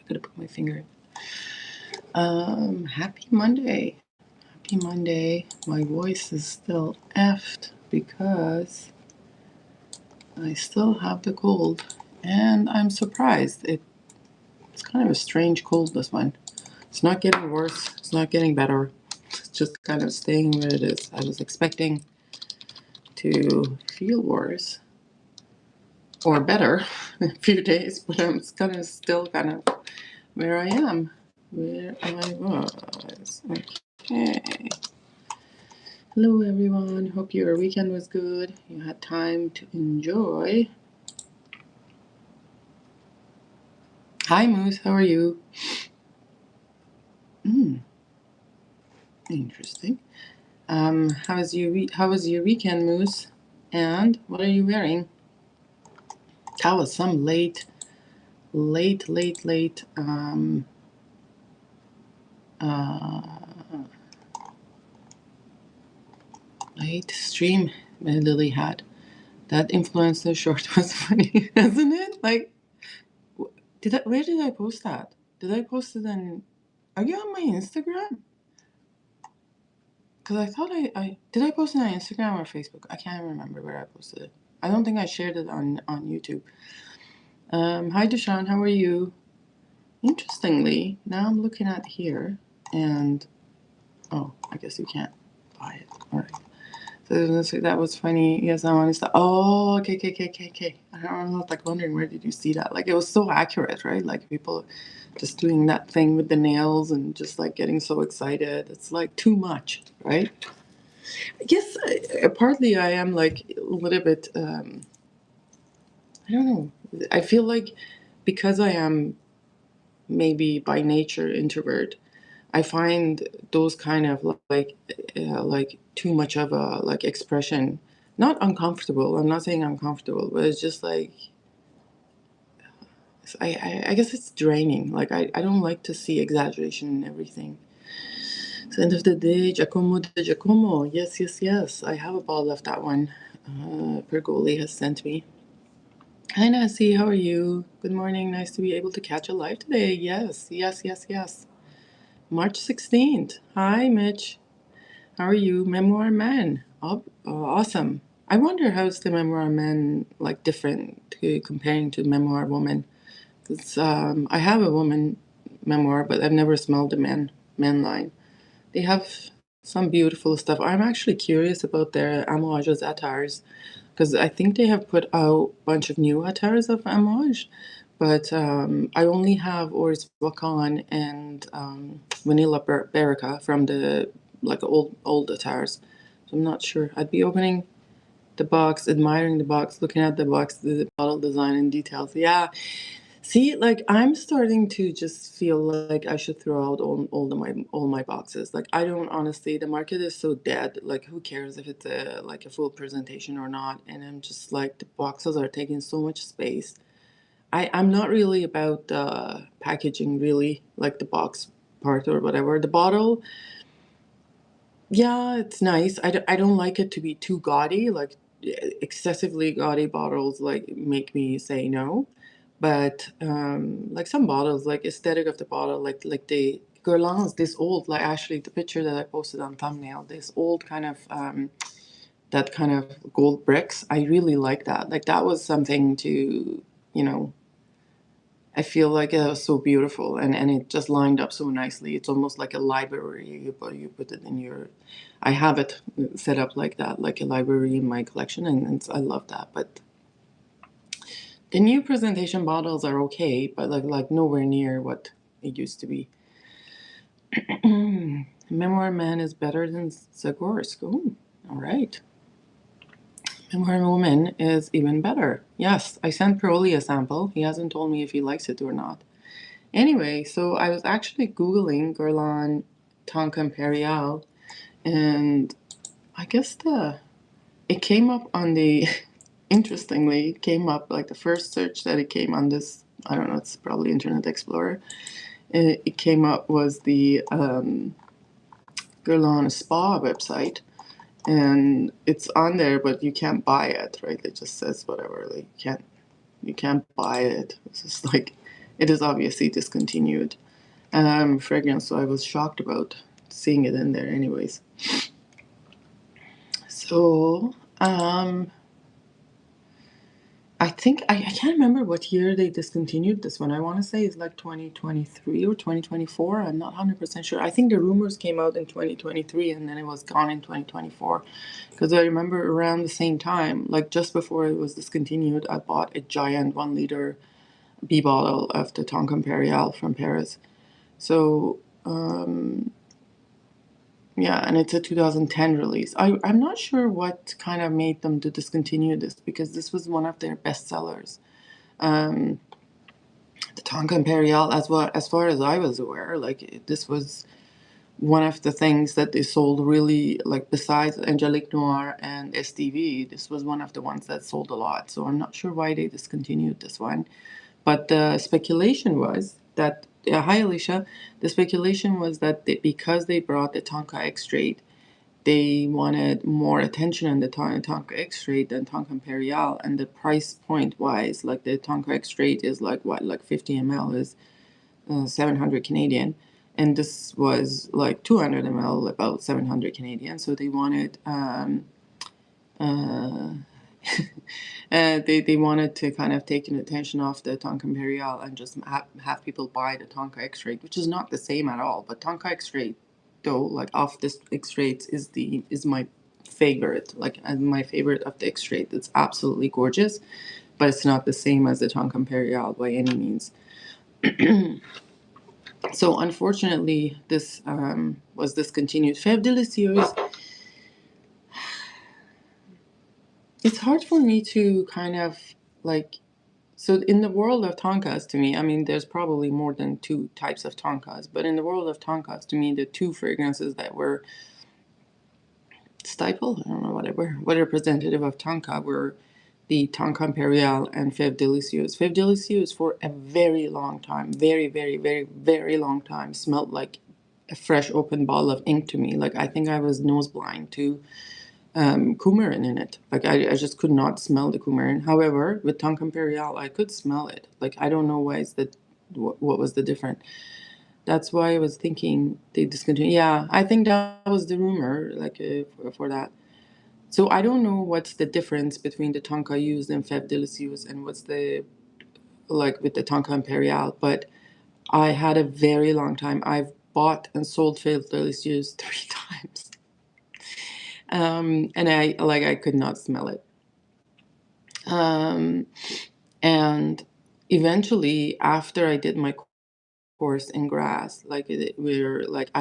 Gotta put my finger in. Happy Monday. Happy Monday. My voice is still effed because I still have the cold. And I'm surprised. It's kind of a strange cold, this one. It's not getting worse. It's not getting better. It's just kind of staying where it is. I was expecting to feel worse or better in a few days, but I'm kind of still kind of where I am, where I was. Okay. Hello, everyone. Hope your weekend was good. You had time to enjoy. Hi, Moose. How are you? Interesting. How was your weekend, Moose? And what are you wearing? That was some late late stream Lily had. That influencer short was funny, isn't it? Like, where did I post that? Did I post it on? Are you on my Instagram? Because I thought did I post it on Instagram or Facebook? I can't remember where I posted it. I don't think I shared it on YouTube. Hi Deshaun, how are you? Interestingly, now I'm looking at here, and I guess you can't buy it. All right. So that was funny. Yes, I want to start. Oh, okay. I was like wondering, where did you see that? Like, it was so accurate, right? Like, people just doing that thing with the nails and just like getting so excited. It's like too much, right? I guess partly I am like a little bit, I don't know. I feel like because I am maybe by nature introvert, I find those kind of like too much of a like expression not uncomfortable. I'm not saying uncomfortable, but it's just like I guess it's draining. Like I don't like to see exaggeration in everything. So end of the day, Giacomo de Giacomo. Yes. I have a bottle of that one. Pergoli has sent me. Hi Nancy, how are you? Good morning. Nice to be able to catch a live today. Yes. March 16th. Hi Mitch. How are you? Memoir Man. Awesome. I wonder how's the Memoir Man like different comparing to Memoir Woman. Because I have a woman memoir, but I've never smelled the men line. They have some beautiful stuff. I'm actually curious about their Amouage's attars because I think they have put out a bunch of new attars of Amouage. But I only have Ors Wakan and Vanilla Berica from the like old attars. So I'm not sure. I'd be opening the box, admiring the box, looking at the box, the bottle design and details. Yeah. See, like I'm starting to just feel like I should throw out all my boxes. Like I don't honestly, the market is so dead. Like who cares if it's a full presentation or not? And I'm just like the boxes are taking so much space. I'm not really about packaging, really, like the box part or whatever. The bottle, yeah, it's nice. I don't like it to be too gaudy, like excessively gaudy bottles, like make me say no. But like some bottles, like aesthetic of the bottle, like the Guerlain's, this old, like actually the picture that I posted on thumbnail, this old kind of that kind of gold bricks. I really like that. Like that was something to, you know, I feel like it was so beautiful and it just lined up so nicely. It's almost like a library. You put it in your. I have it set up like that, like a library in my collection, and I love that. But the new presentation bottles are okay, but like nowhere near what it used to be. Memoir Man is better than Zagorsk. Ooh, all right. Memoir Woman is even better. Yes, I sent Paroli a sample. He hasn't told me if he likes it or not. Anyway, so I was actually Googling Guerlain Tonka Imperiale, and I guess it came up on the, interestingly, it came up like the first search that it came on this, I don't know, it's probably Internet Explorer. It came up was the Guerlain Spa website, and it's on there, but you can't buy it, right? It just says whatever, like you can't buy it. It's just like It is obviously discontinued fragrance, so I was shocked about seeing it in there anyways. So I think I can't remember what year they discontinued this one. I want to say it's like 2023 or 2024. I'm not 100% sure. I think the rumors came out in 2023 and then it was gone in 2024. Because I remember around the same time, like just before it was discontinued, I bought a giant 1 liter B bottle of the Tonka Imperiale from Paris. So yeah, and it's a 2010 release. I'm not sure what kind of made them to discontinue this because this was one of their best sellers. The Tonka Imperiale, as far as I was aware, like this was one of the things that they sold really, like besides Angelique Noir and STV, this was one of the ones that sold a lot. So I'm not sure why they discontinued this one. But the speculation was that, hi Alicia, the speculation was that because they brought the Tonka X-Straight, they wanted more attention on the Tonka X-Straight than Tonka Imperiale, and the price point wise, like the Tonka X-Straight is like what, like 50 ml is 700 Canadian, and this was like 200 ml, about 700 Canadian. So they wanted uh, they wanted to kind of take an attention off the Tonka Imperiale and just have people buy the Tonka X-Straight, which is not the same at all. But Tonka X-Straight, though, like off this X-Straight is my favorite, like my favorite of the X-Straight. It's absolutely gorgeous, but it's not the same as the Tonka Imperiale by any means. So unfortunately, this was discontinued. Fève Délicieuse. It's hard for me to kind of like. So in the world of Tonkas, to me, I mean, there's probably more than two types of Tonkas, but in the world of Tonkas, to me, the two fragrances that were staple, I don't know, whatever, what representative of Tonka were the Tonka Imperiale and Fève Délicieuse. Fève Délicieuse for a very long time, very, very, very, very long time, smelled like a fresh open bottle of ink to me. Like I think I was nose blind to coumarin in it. Like I just could not smell the coumarin. However, with Tonka Imperiale, I could smell it. Like I don't know why is that. What was the difference? That's why I was thinking they discontinued. Yeah, I think that was the rumor. Like for that. So I don't know what's the difference between the Tonka used in Fève Délicieuse and what's the like with the Tonka Imperiale. But I had a very long time. I've bought and sold Fève Délicieuse 3 times. And I could not smell it. And eventually, after I did my course in grass, I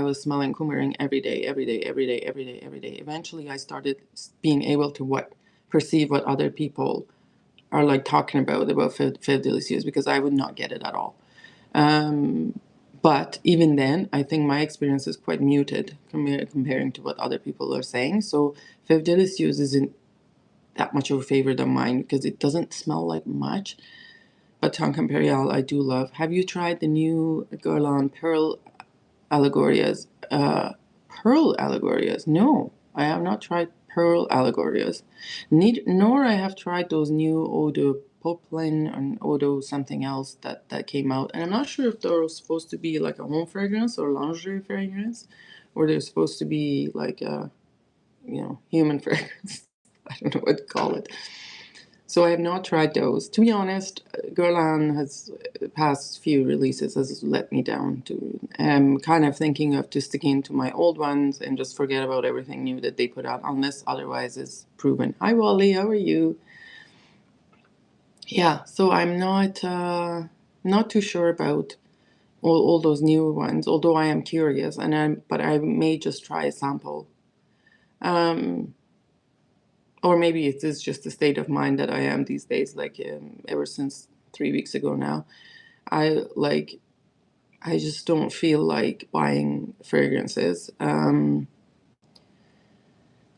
was smelling coumarin every day, every day, every day, every day, every day. Eventually, I started being able to perceive what other people are like talking about Fève Délicieuse because I would not get it at all. But even then, I think my experience is quite muted comparing to what other people are saying. So Fève Délicieuse isn't that much of a favorite of mine because it doesn't smell like much. But Tonka Imperiale I do love. Have you tried the new Guerlain Pearl Allegorias? Pearl Allegorias? No, I have not tried Pearl Allegorias. Nor I have tried those new Eau de Poplin and Eau de something else that came out. And I'm not sure if they're supposed to be like a home fragrance or lingerie fragrance, or they're supposed to be like a, human fragrance. I don't know what to call it. So I have not tried those. To be honest, Guerlain has past few releases has let me down. I'm kind of thinking of just sticking to my old ones and just forget about everything new that they put out, unless otherwise is proven. Hi Wally, how are you? Yeah, so I'm not too sure about all those new ones, although I am curious, but I may just try a sample. Or maybe it is just the state of mind that I am these days. Like ever since 3 weeks ago now, I like I just don't feel like buying fragrances.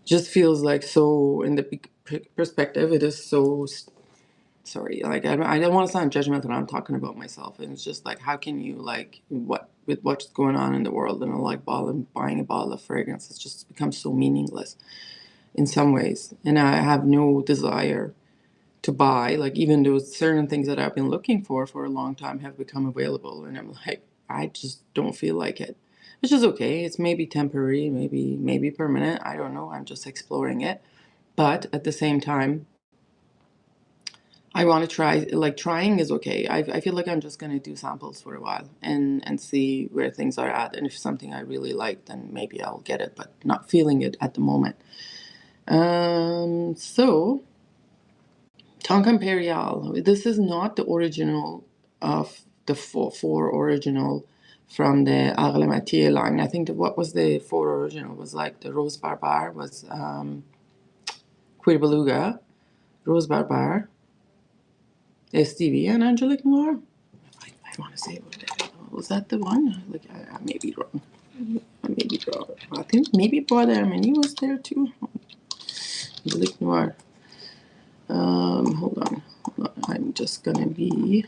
Just feels like so in the big perspective, it is so. Sorry, like I don't want to sound judgmental. I'm talking about myself, and it's just like how can you like with what's going on in the world and buying a bottle of fragrance? It's just become so meaningless in some ways, and I have no desire to buy. Like even those certain things that I've been looking for a long time have become available, and I'm like, I just don't feel like it. Which is okay. It's maybe temporary, maybe permanent. I don't know. I'm just exploring it. But at the same time, I want to try. Like trying is okay. I feel like I'm just gonna do samples for a while and see where things are at. And if something I really like, then maybe I'll get it. But not feeling it at the moment. So Tonka Imperiale. This is not the original of the four original from the Guerlain line. I think what was the four original was like the Rose Barbare was Queer Beluga, Rose Barbare, Stevie, and Angelique Noir. I want to say was that the one? Like I may be wrong. I may be wrong. I think maybe Bois d'Armagny was there too. Angelique Noir. Hold on. I'm just gonna be.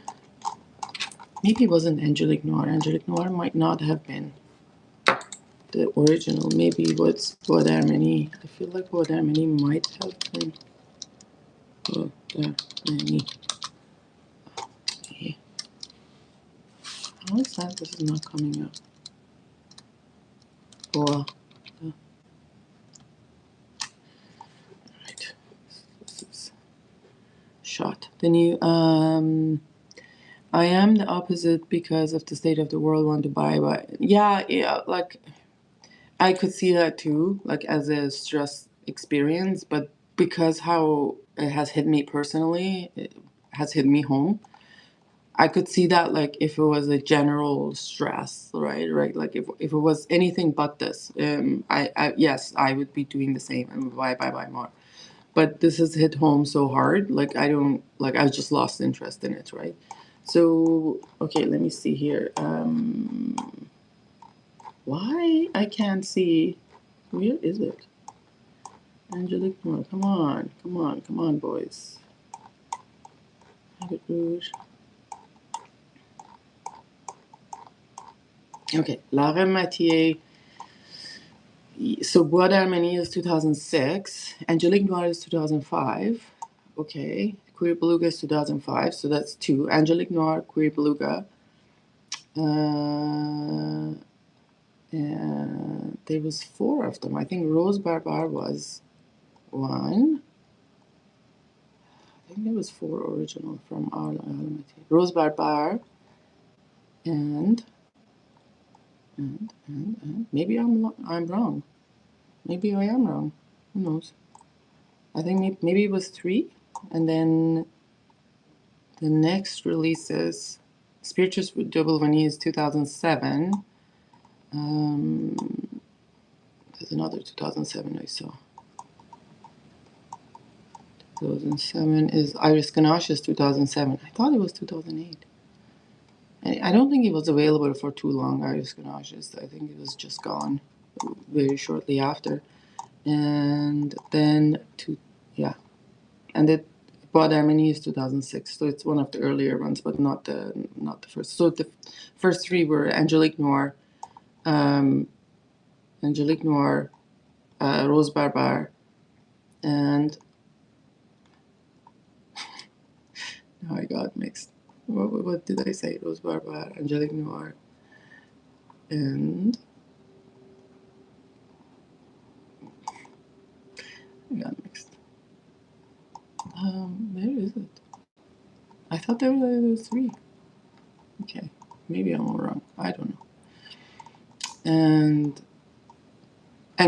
Maybe it wasn't Angelique Noir. Angelique Noir might not have been the original. Maybe what's Bois d'Armagny. I feel like Bois d'Armagny might have been Bois d'Armagny. How is that? This is not coming up. Bois. Right. This is shot. The new. I am the opposite because of the state of the world. Want to buy, but yeah. Like I could see that too, like as a stress experience, but because how it has hit me personally, it has hit me home. I could see that like if it was a general stress, right? Like if it was anything but this, I yes, I would be doing the same and buy more. But this has hit home so hard, like I don't like I just lost interest in it, right? So okay, let me see here. Why I can't see? Where is it? Angelique Noir, come on, boys. Habit Rouge. Okay, La Rematier. So Bois d'Armagny is 2006. Angelique Noir is 2005. Okay, Queer Beluga is 2005, so that's two. Angelique Noir, Queer Beluga. And there was four of them. I think Rose Barbare was one. I think there was four original from our Rose Barbare and maybe I'm wrong. Maybe I am wrong. Who knows? I think maybe it was three, and then the next release is Spirituous Double Vanille is 2007. There's another 2007 I saw. 2007 is Iris Ganache is 2007. I thought it was 2008. I don't think it was available for too long, Iris Ganache. I think it was just gone very shortly after. And then and it Bois d'Armagny is 2006, so it's one of the earlier ones, but not the first. So the first three were Angelique Noir, Rose Barbare, and now I got mixed. What did I say? Rose Barbare, Angelique Noir, and I got mixed. Where is it? I thought there were three. Okay, maybe I'm all wrong. I don't know. And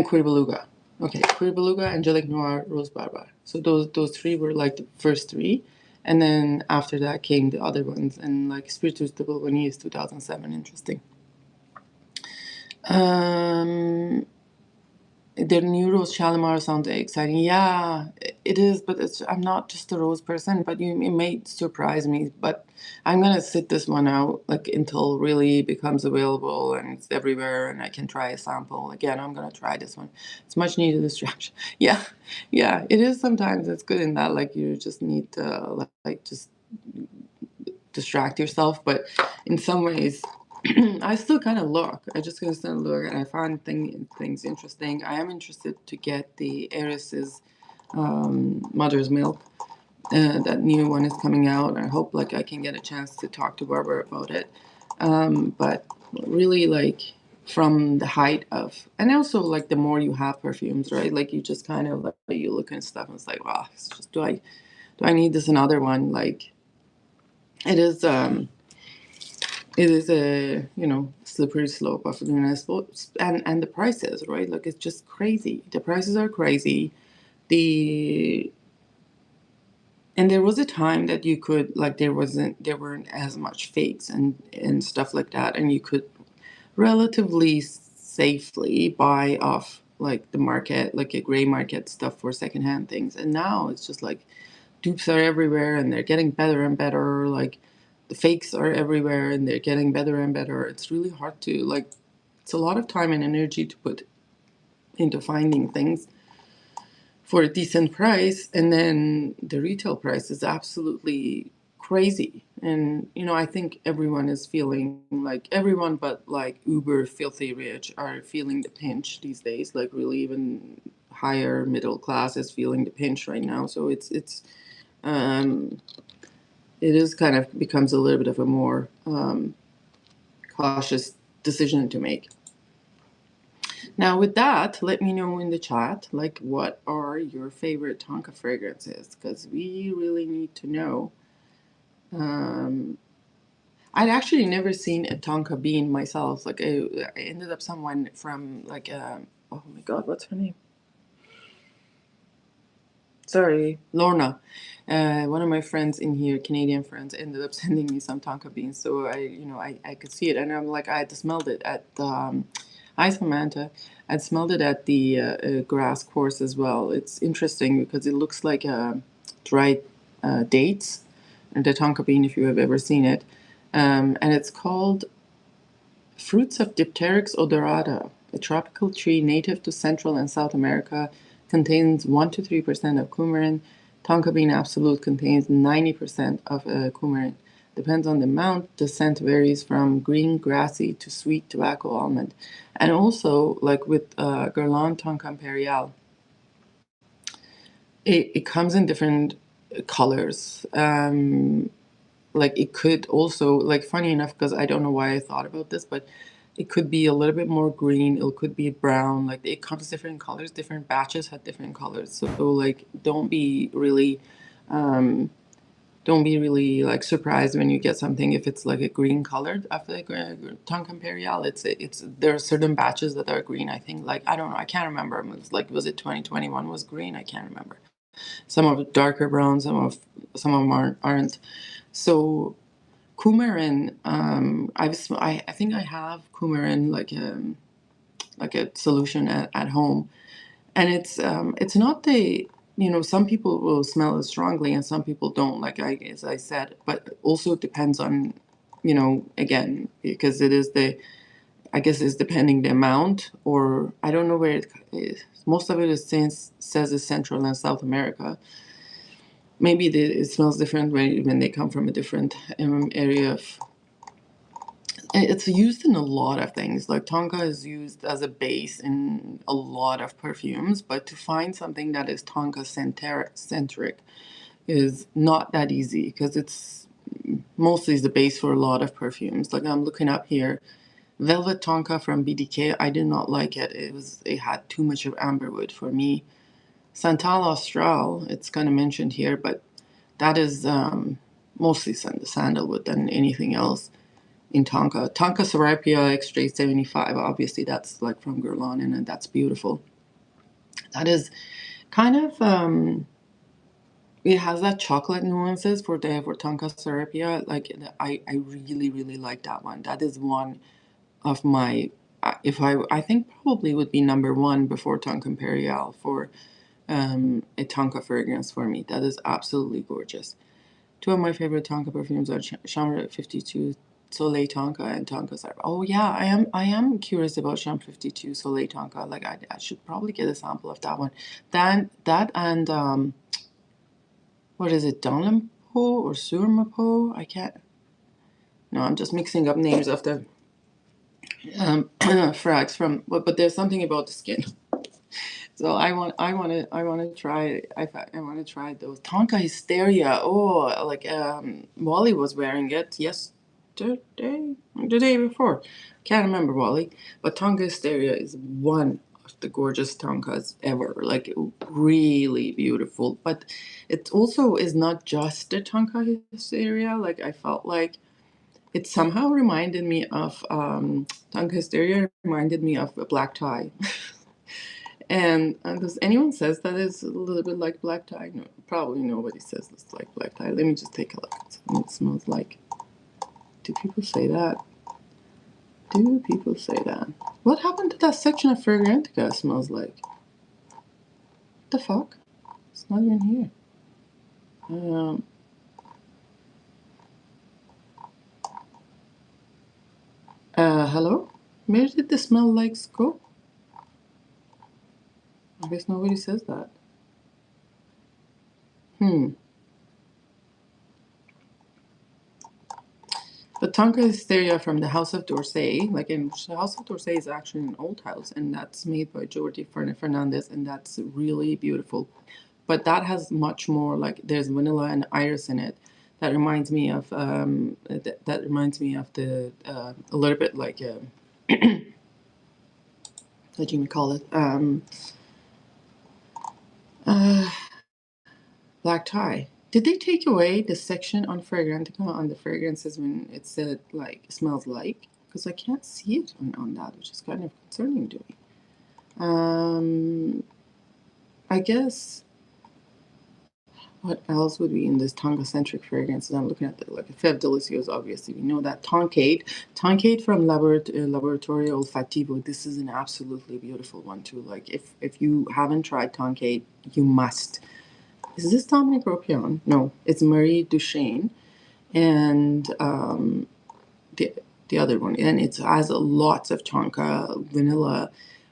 Queer Beluga. Okay, Queer Beluga, Angelique Noir, Rose Barbare. So those three were like the first three, and then after that came the other ones, and like Spiritus de Bourgogne is 2007. Interesting. The new Rose Shalimar sounds exciting. Yeah, it is, but I'm not just a Rose person, but it may surprise me. But I'm going to sit this one out like until really becomes available and it's everywhere and I can try a sample. Again, I'm going to try this one. It's much needed distraction. Yeah, it is sometimes. It's good in that like you just need to like just distract yourself. But in some ways, I still kind of look. I just kind of look, and I find things interesting. I am interested to get the Heiress's mother's milk, That new one is coming out. I hope like I can get a chance to talk to Barbara about it. But really like from the height of, and also like the more you have perfumes, right? Like you just kind of like you look and stuff and it's like, wow, it's just, do I need this another one? Like it is it is a slippery slope of municipal and the prices, right? Like it's just crazy. The prices are crazy. The And there was a time that you could like there weren't as much fakes and stuff like that, and you could relatively safely buy off like the market, like a gray market stuff for secondhand things. And now it's just like dupes are everywhere and they're getting better and better. Like the fakes are everywhere and they're getting better and better. It's really hard to like. It's a lot of time and energy to put into finding things for a decent price, and then the retail price is absolutely crazy. And I think everyone is feeling like everyone but like uber filthy rich are feeling the pinch these days, like really even higher middle class is feeling the pinch right now. So um it is kind of becomes a little bit of a more cautious decision to make. Now, with that, let me know in the chat, like, what are your favorite Tonka fragrances? Because we really need to know. Um, I'd actually never seen a Tonka bean myself. Like, I ended up someone from, like, oh my God, what's her name? Sorry, Lorna. One of my friends in here, Canadian friends, ended up sending me some tonka beans. So I could see it, and I'm like, I had smelled it at the hi Samantha. I'd smelled it at the grass course as well. It's interesting because it looks like dried dates, and the tonka bean, if you have ever seen it, and it's called Fruits of Dipteryx odorata, a tropical tree native to Central and South America, contains 1 to 3% of coumarin. Tonka bean absolute contains 90% of coumarin. Depends on the amount. The scent varies from green grassy to sweet tobacco almond. And also, like with Guerlain Tonka Imperiale, it comes in different colors. Like it could also, like, funny enough, because I don't know why I thought about this, but it could be a little bit more green, it could be brown, like it comes different colors, different batches had different colors. So like don't be really like surprised when you get something if it's like a green colored after like Tonka Imperiale. It's there are certain batches that are green. I think, like, I don't know, I can't remember. It was like, was it 2021 was green? I can't remember. Some of it darker brown, some of them aren't. So coumarin, I think I have coumarin like a solution at home, and it's not the some people will smell it strongly and some people don't, like as I said, but also it depends on again, because it is the I guess it's depending the amount, or I don't know where it is. Most of it is says it's Central and South America. Maybe it smells different when they come from a different area of. It's used in a lot of things. Like tonka is used as a base in a lot of perfumes, but to find something that is tonka centric is not that easy because it's mostly the base for a lot of perfumes. Like I'm looking up here, Velvet Tonka from BDK. I did not like it. It had too much of amberwood for me. Santal Austral, it's kind of mentioned here, but that is mostly sandalwood than anything else in Tonka. Tonka Serapia XJ75, obviously that's like from Guerlain, and that's beautiful. That is kind of it has that chocolate nuances for Tonka Serapia. Like I really really like that one. That is one of my if I think probably would be number one before Tonka Imperiale for a Tonka fragrance for me. That is absolutely gorgeous. Two of my favorite Tonka perfumes are Chambre 52 Soleil Tonka and Tonka Sarp. Oh yeah, I am curious about Chambre 52 Soleil Tonka. Like I should probably get a sample of that one. That and what is it, Donlampo or Surmapo? I can't. No, I'm just mixing up names of the frags from. But there's something about the skin. So I want to try. I want to try those Tonka Hysteria. Oh, like Wally was wearing it yesterday, the day before. Can't remember Wally, but Tonka Hysteria is one of the gorgeous Tonkas ever. Like really beautiful, but it also is not just the Tonka Hysteria. Like I felt like it somehow reminded me of Tonka Hysteria reminded me of a black tie. And does anyone says that it's a little bit like black tie? No, probably nobody says it's like black tie. Let me just take a look. What it smells like. Do people say that? Do people say that? What happened to that section of Fragrantica smells like? What the fuck? It's not even here. Hello? Where did the smell likes go? I guess nobody says that. But Tonka Hysteria from the House of D'Orsay, like in the House of D'Orsay is actually an old house, and that's made by Jordi Fernandez, and that's really beautiful. But that has much more like there's vanilla and iris in it. That reminds me of that reminds me of the a little bit like what do you call it uh, black tie. Did they take away the section on Fragrantica on the fragrances when it said like smells like? Because I can't see it on that, which is kind of concerning to me. I guess what else would be in this Tonga-centric fragrances? I'm looking at the like Fève Delicieuse, obviously. We know that Tonkade from Laboratorio Olfativo. This is an absolutely beautiful one too. Like if you haven't tried Tonkade, you must. Is this Dominique Ropion? No, it's Marie Duchesne, and the the other one, and it has lots of tonka vanilla.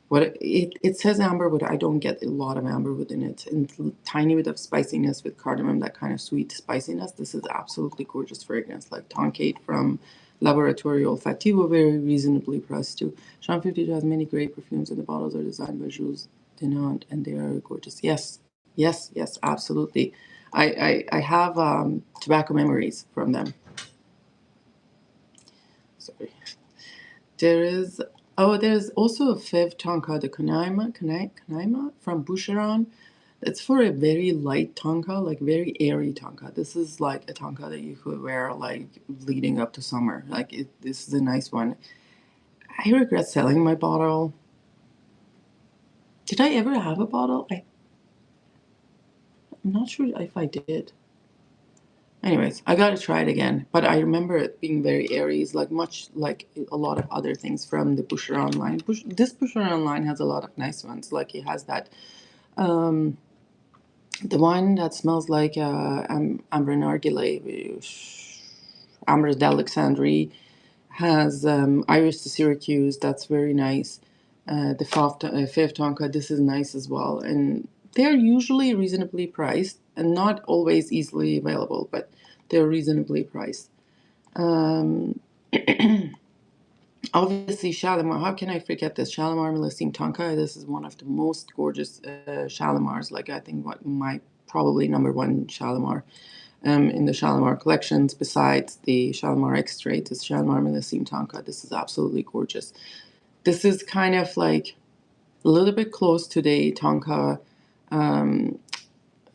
What it says amber, but I don't get a lot of amber within it, and tiny bit of spiciness with cardamom, that kind of sweet spiciness. This is absolutely gorgeous fragrance, like Tonkade from Laboratorio Olfativo, very reasonably priced too. Jean 52 has many great perfumes, and the bottles are designed by Jules Denant, and they are gorgeous. Yes, yes, yes, absolutely. I have tobacco memories from them. Sorry. There's also a Fève Tonka, the Kanaima from Boucheron. It's for a very light tonka, like very airy tonka. This is like a tonka that you could wear like leading up to summer. This is a nice one. I regret selling my bottle. Did I ever have a bottle? I'm not sure if I did. Anyways, I gotta try it again. But I remember it being very airy, it's like much like a lot of other things from the Boucheron line. This Boucheron line has a lot of nice ones. Like it has that, the one that smells like Amber Nargile, Amber d'Alexandrie, has Iris to Syracuse. That's very nice. The Fève Tonka, this is nice as well. And they're usually reasonably priced and not always easily available, but they're reasonably priced. Obviously, Shalimar. How can I forget this? Shalimar Melissime Tonka. This is one of the most gorgeous Shalimars. Like I think what my probably number one Shalimar in the Shalimar collections. Besides the Shalimar X-Straight, this Shalimar Melissime Tonka. This is absolutely gorgeous. This is kind of like a little bit close to the Tonka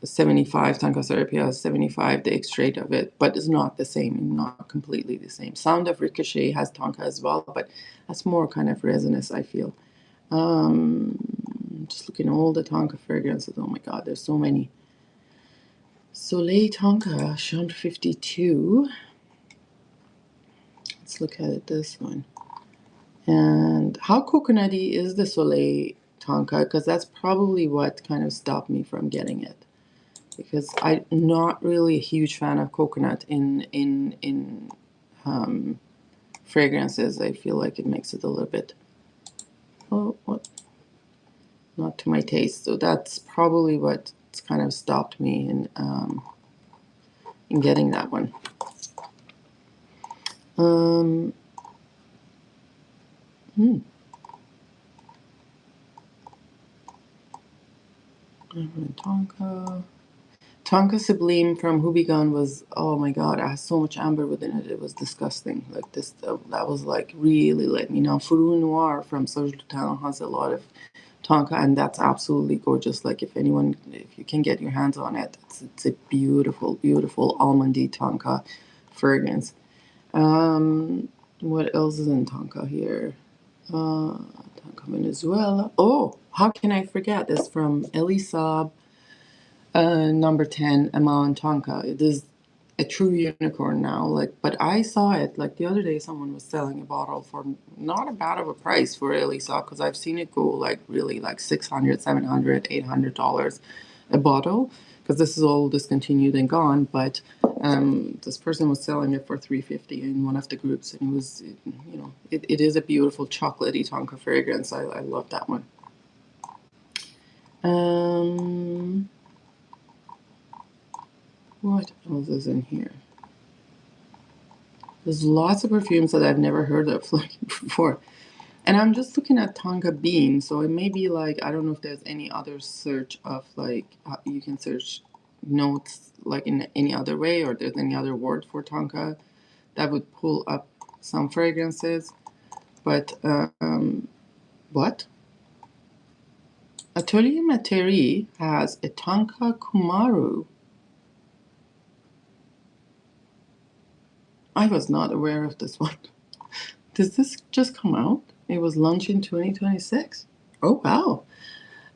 75, Tonka Serapia 75, the X-Straight of it, but it's not the same, not completely the same. Sound of Ricochet has Tonka as well, but that's more kind of resinous, I feel. Just looking at all the Tonka fragrances. Oh my god, there's so many. Soleil Tonka, Chambre 52. Let's look at this one. And how coconutty is the Soleil Tonka? Because that's probably what kind of stopped me from getting it. Because I'm not really a huge fan of coconut in fragrances. I feel like it makes it a little bit, oh, what? Not to my taste. So that's probably what kind of stopped me in getting that one. Tonka. Tonka Sublime from Hubigan was, oh my god, it has so much amber within it. It was disgusting. Like this, that was like really let me know. Furu Noir from Serge Town has a lot of Tonka, and that's absolutely gorgeous. Like if you can get your hands on it, it's a beautiful, beautiful almondy Tonka fragrance. What else is in Tonka here? Tonka Venezuela. Oh, how can I forget this from Elie Saab? Number 10, Amon Tonka. It is a true unicorn now. Like, but I saw it like the other day. Someone was selling a bottle for not a bad of a price for Elisa, because I've seen it go like really like $600, $700, $800 a bottle. Because this is all discontinued and gone. But this person was selling it for $350 in one of the groups, and it was, it is a beautiful chocolatey Tonka fragrance. I love that one. What else is in here? There's lots of perfumes that I've never heard of like before. And I'm just looking at Tonka Bean, so it may be like, I don't know if there's any other search of like, you can search notes like in any other way, or there's any other word for Tonka that would pull up some fragrances. But, what? Atelier Materi has a Tonka Kumaru. I was not aware of this one. Does this just come out? It was launched in 2026. Oh, wow.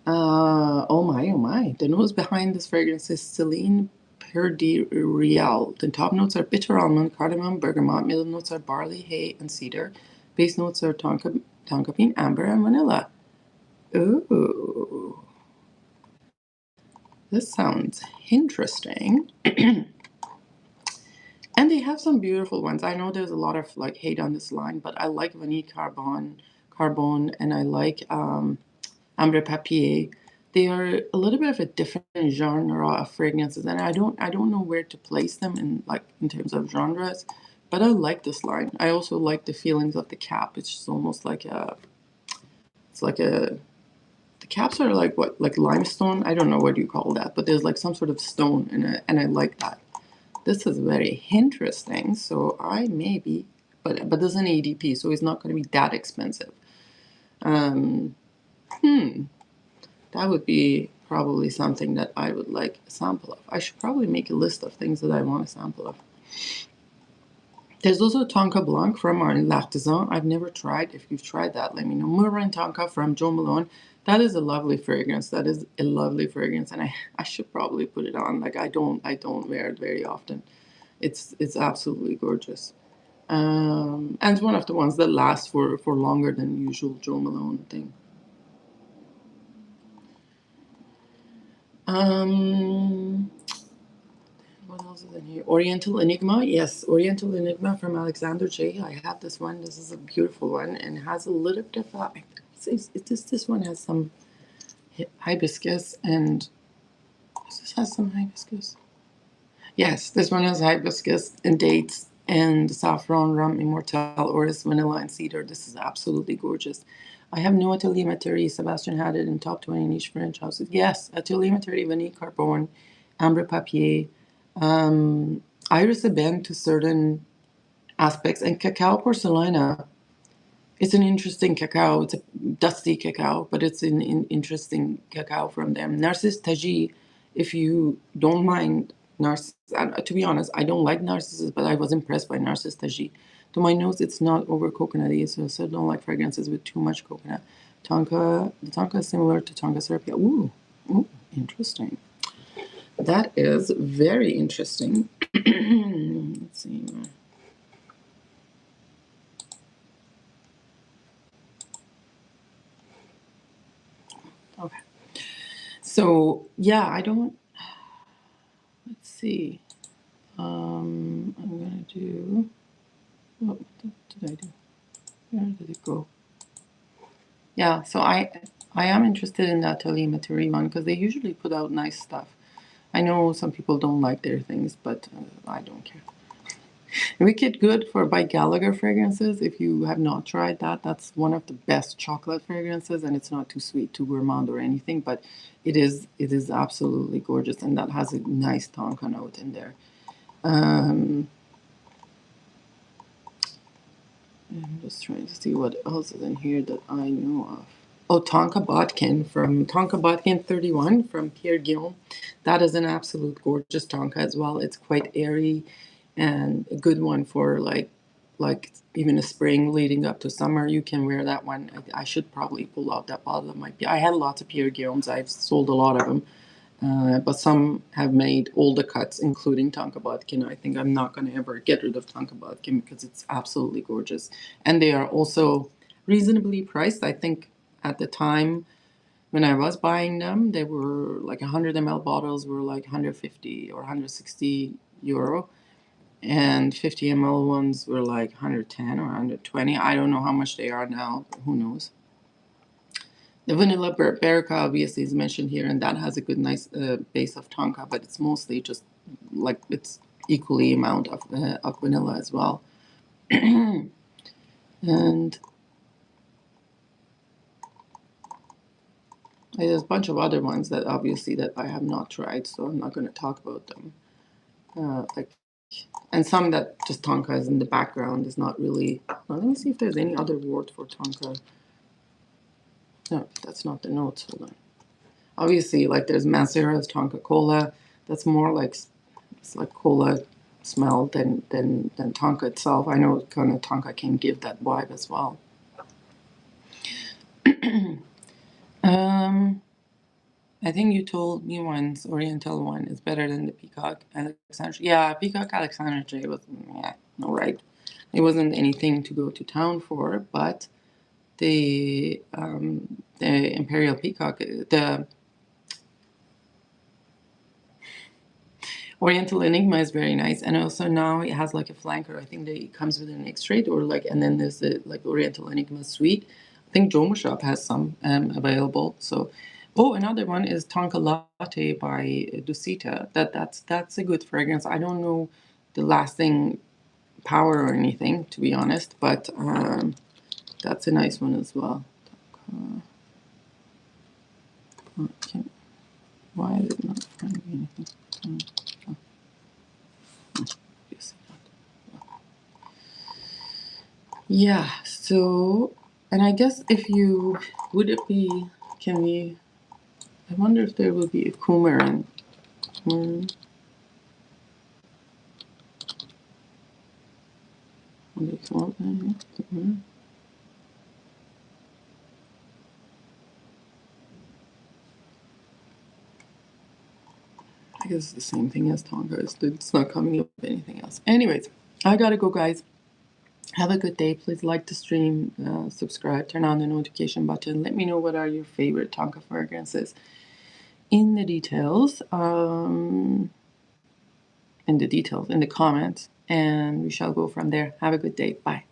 Oh my. The nose behind this fragrance is Celine Perdirial. The top notes are bitter almond, cardamom, bergamot. Middle notes are barley, hay, and cedar. Base notes are tonka bean, amber, and vanilla. Ooh. This sounds interesting. And they have some beautiful ones. I know there's a lot of like hate on this line, but I like Vanille Carbone, and I like Ambre Papier. They are a little bit of a different genre of fragrances, and I don't know where to place them in terms of genres, but I like this line. I also like the feelings of the cap. It's just almost like the caps are like what, like limestone? I don't know what you call that, but there's like some sort of stone in it, and I like that. This is very interesting, so I maybe, but there's an ADP, so it's not going to be that expensive. That would be probably something that I would like a sample of. I should probably make a list of things that I want a sample of. There's also Tonka Blanc from L'Artisan. I've never tried. If you've tried that, let me know. Murren Tonka from Jo Malone. That is a lovely fragrance. And I should probably put it on. Like I don't wear it very often. It's absolutely gorgeous. And it's one of the ones that lasts for longer than usual Jo Malone thing. What else is in here? Oriental Enigma. Yes, Oriental Enigma from Alexander J. I have this one. This is a beautiful one and has a little bit of this one has some hibiscus, and does this has some hibiscus? Yes, this one has hibiscus and dates and saffron, rum, immortelle, orris, vanilla, and cedar. This is absolutely gorgeous. I have no Atelier Materi. Sebastian had it in top 20 niche French houses. Yes, Atelier Materi, Vanille Carbone, Ambre Papier, Iris Eben to certain aspects, and Cacao Porcelana. It's an interesting cacao. It's a dusty cacao, but it's an interesting cacao from them. Narcisse Taji, if you don't mind Narcisse, to be honest, I don't like Narcissus, but I was impressed by Narcisse Taji. To my nose, it's not over coconutty, so I don't like fragrances with too much coconut. The Tonka is similar to Tonka Serapia. Ooh, interesting. That is very interesting. Let's see. Okay. So yeah, I don't. Let's see. I'm gonna do. What did I do? Where did it go? Yeah. So I am interested in that Atelier Materi one because they usually put out nice stuff. I know some people don't like their things, but I don't care. Wicked Good for by Gallagher fragrances. If you have not tried that, that's one of the best chocolate fragrances, and it's not too sweet, too gourmand or anything, but it is absolutely gorgeous, and that has a nice tonka note in there. I'm just trying to see what else is in here that I know of. Oh, Tonka Bodkin from Tonka Bodkin 31 from Pierre Guillaume. That is an absolute gorgeous Tonka as well. It's quite airy and a good one for like even a spring leading up to summer. You can wear that one. I should probably pull out that bottle. It might be. I had lots of Pierre Guillaumes. I've sold a lot of them. But some have made all the cuts, including Tonka Bodkin. I think I'm not going to ever get rid of Tonka Bodkin because it's absolutely gorgeous. And they are also reasonably priced. I think at the time when I was buying them, they were like 100 ml bottles were like 150 or 160 euro. And 50 ml ones were like 110 or 120. I don't know how much they are now. Who knows? The vanilla Berica obviously is mentioned here, and that has a good, nice base of tonka, but it's mostly just like it's equally amount of vanilla as well. And there's a bunch of other ones that obviously that I have not tried, so I'm not going to talk about them. Like, and some that just tonka is in the background is not really. Well, let me see if there's any other word for tonka. No, that's not the notes. Hold on. Obviously, like there's Mancera's Tonka Cola. That's more like it's like cola smell than Tonka itself. I know kind of Tonka can give that vibe as well. um, I think you told me once Oriental one is better than the Peacock Alexandre. Yeah, Peacock Alexandre was no right. It wasn't anything to go to town for, but the Imperial Peacock, the Oriental Enigma is very nice, and also now it has like a flanker. I think they it comes with an extrait or like, and then there's the like Oriental Enigma Sweet. I think Joma Shop has some available. So, oh, another one is Tonka Latte by Dusita. That's a good fragrance. I don't know the lasting power or anything, to be honest, but that's a nice one as well. Okay. Why is it not finding anything? Yeah, so, and I guess if you, would it be, can we, I wonder if there will be a coumarin. I guess it's the same thing as Tonga. It's not coming up with anything else. Anyways, I gotta go, guys. Have a good day. Please like the stream, subscribe, turn on the notification button. Let me know what are your favorite Tonka fragrances in the details. In the comments, and we shall go from there. Have a good day. Bye.